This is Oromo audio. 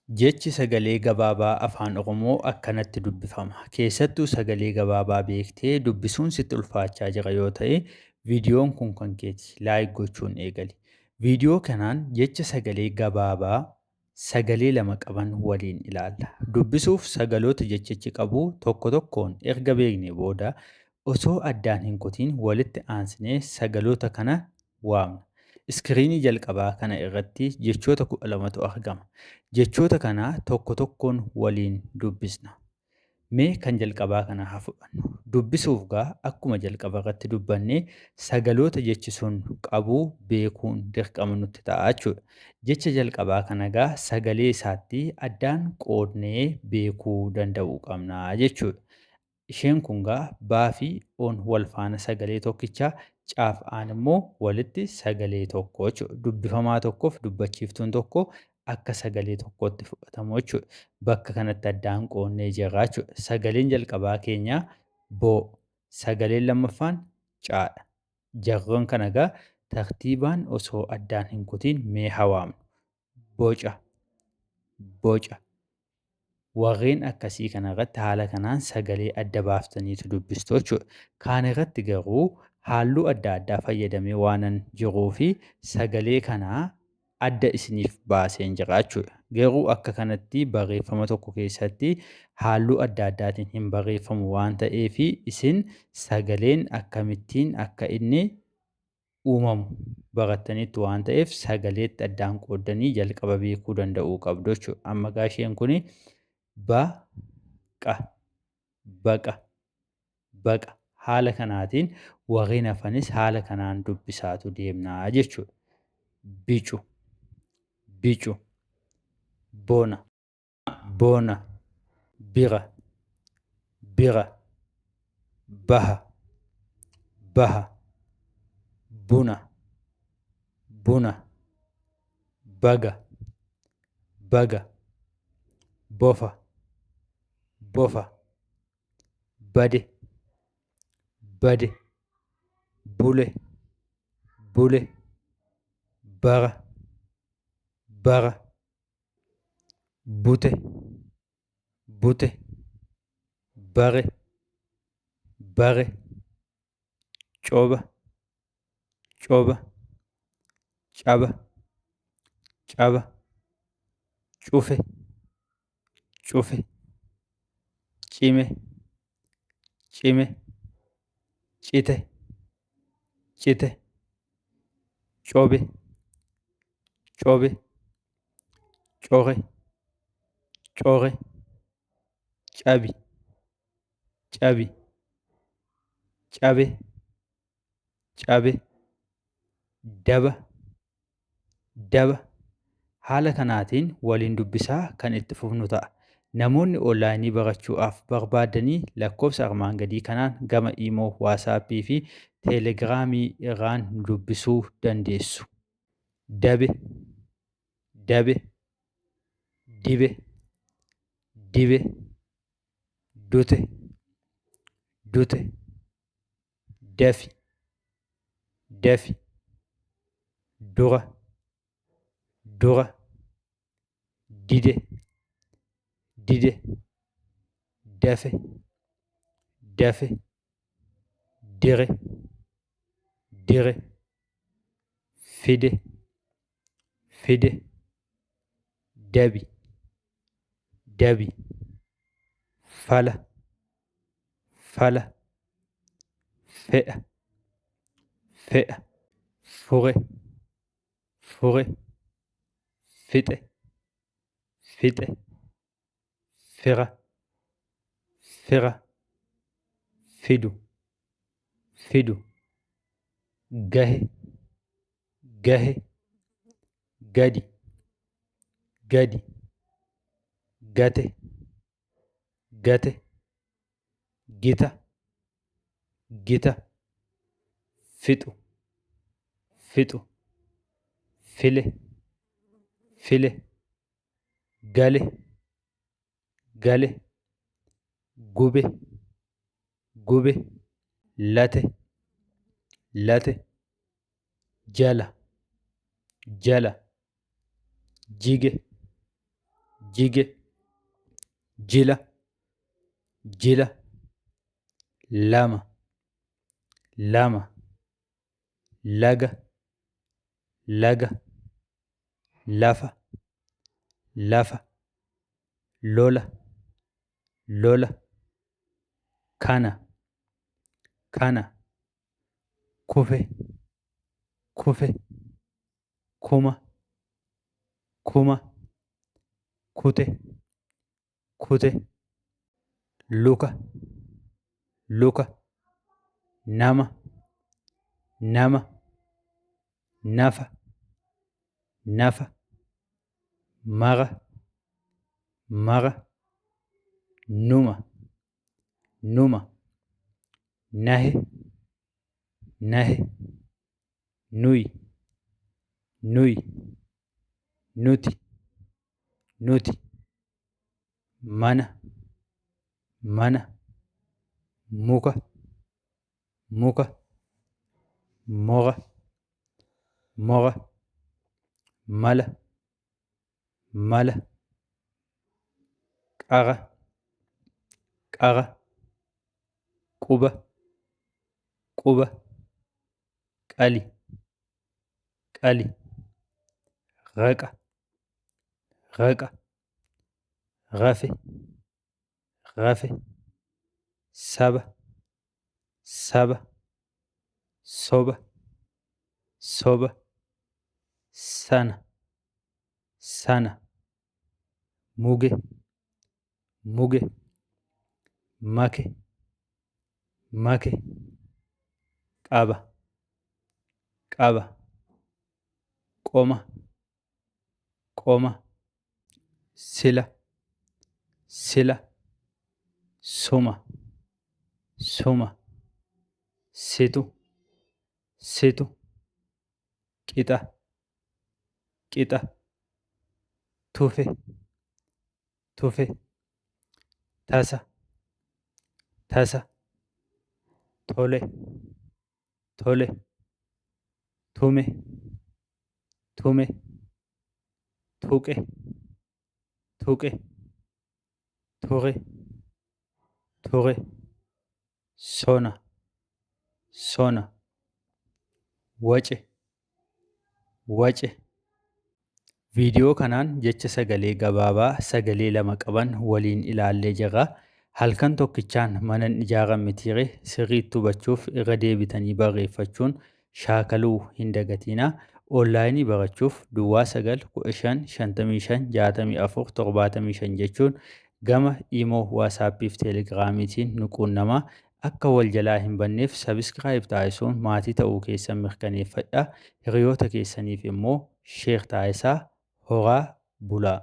Jechi sagalee gabaabaa afaan Oromoo akkanatti dubbifama. Keessattuu sagalee gabaabaa beektee dubbisuun sitti ulfaachaa jira yoo ta'e, viidiyoon kun kan keeti. Laayik gochuun eegali. Viidiyoo kanaan jecha sagalee gabaabaa sagalee lama qaban waliin ilaalla. Dubbisuuf sagaloota jechichi qabu tokko tokkoon erga beeknee booda osoo addaan hin kutiin walitti aansinee sagaloota kana waamna. Iskiriinii jalqabaa kana irratti jechoota 12tu argama. Jechoota kana tokko tokkoon waliin dubbisna. Mee kan jalqabaa kana haa fudhannu. Dubbisuuf gaa akkuma jalqaba irratti dubbannee sagaloota jechi sun qabu beekuun dirqama nutti ta'a jechuudha. Jecha jalqabaa kana gaa sagalee isaatti addaan qoodnee beekuu danda'uu qabna jechuudha. Isheen kun gaa baa fi oon wal faana sagalee tokkichaa caaf aan immoo walitti sagalee tokko jechuudha. Dubbifamaa tokkoof dubbachiiftuun tokko akka sagalee tokkotti fudhatamu jechuudha. Bakka kanatti addaan qoodnee jirra jechuudha. Sagaleen jalqabaa keenyaa boo, sagaleen lammaffaan caadha. Jarroon kana gaa tartiibaan osoo addaan hin kutiin mee haa waamnu. Boca, boca. Warreen akkasii kana irratti haala kanaan sagalee adda baaftaniitu dubbistu jechuudha. Kaan irratti garuu halluu adda addaa fayyadamee waanan jiruu fi sagalee kanaa adda isiniif baaseen jira jechuudha. Garuu akka kanatti barreeffama tokko keessatti halluu adda addaatiin hin barreeffamu waan ta'eef isin sagaleen akkamittiin akka inni uumamu barattaniitu waan ta'eef sagaleetti addaan qooddanii jalqaba beekuu danda'uu qabdu jechuudha. Amma gaa isheen kuni baqa, baqa, baqa. Haala kanaatiin warreen hafanis haala kanaan dubbisaatu deemnaa jechuudha. Bicu, bicu. Bona, bona. Bira, bira. Baha, baha. Buna, buna. Baga, baga. Bofa, bofa. Bade, bade. Bule, bule. Bara, bara. Bute, bute. Bare, bare. Coba, coba. Caba, caba. Cufe, cufe. Cime, cime. Cite, cite. Cobe, cobe. Core, core. Cabi, cabi. Cabe, cabe. Daba, daba. Haala kanaatiin waliin dubbisaa kan itti fufnu ta'a. Namoonni onlaayinii barachuudhaaf barbaadanii lakkoofsa armaan gadii kanaan gama iimoo, waasaappii fi teelegiraamii irraan dubbisuu dandeessu. Dabe, dabe. Dibe, dibe. Dute, dute. Dafi, dafi. Dura, dura. Dide, dide. Dafe, dafe. Dire, dire. Fide, fide. Dabi, dabi. Fala, fala. Fe'a, fe'a. Fure, fure. Fixe, fixe. Fira, fira. Fidu, fidu. Gahe, gahe. Gadi, gadi. Gate, gate. Gita, gita. Fixu, fixu. File, file. Gale, gale. Gube, gube. Late, late. Jala, jala. Jige, jige, jila, jila, lama, lama, laga, laga, lafa, lafa, lola, lola, kana, kana, kufe, kufe, kuma, kuma, kute, kute, luka, luka, nama, nama, nafa, nafa, maga, maga, numa, numa, nahe, nahe, nuy, nuy, nuti, nuti, mana, mana, muka, muka, moga, moga, mala, mala, qara, qara, quba, quba, qali, qali, raqa, raqa, rafe, rafe, saba, saba, soba, soba, sana, sana, muge, muge, make, make, qaba, qaba, qoma, qoma, sila, sila, suma, suma, situ, situ, qixa, qixa, tufe, tufe, tasa, tasa, tole, tole, tume, tume, tuqe, tuqe, tuqe, tuqe, sona, sona, wace, wace. Viidiyoo kanaan jecha sagalee gabaabaa sagalee lama qaban waliin ilaallee jirra. Halkan tokkichaan mana hin ijaaran mitiire sirriitti hubachuuf irra deebitanii barreeffachuun shaakaluu hin dagatinaa. Onlaayinii barachuuf Duwwaa 915556475 jechuun gama Imoo, Waasaappii fi Teelegiraamiitiin nu quunnamaa. Akka wal jalaa hin banneef sabiskiraayib taasisuun maatii ta'uu keessan mirkaneeffadhaa. Hiriyoota keessaniif immoo sheer taasisaa. Horaa bulaa.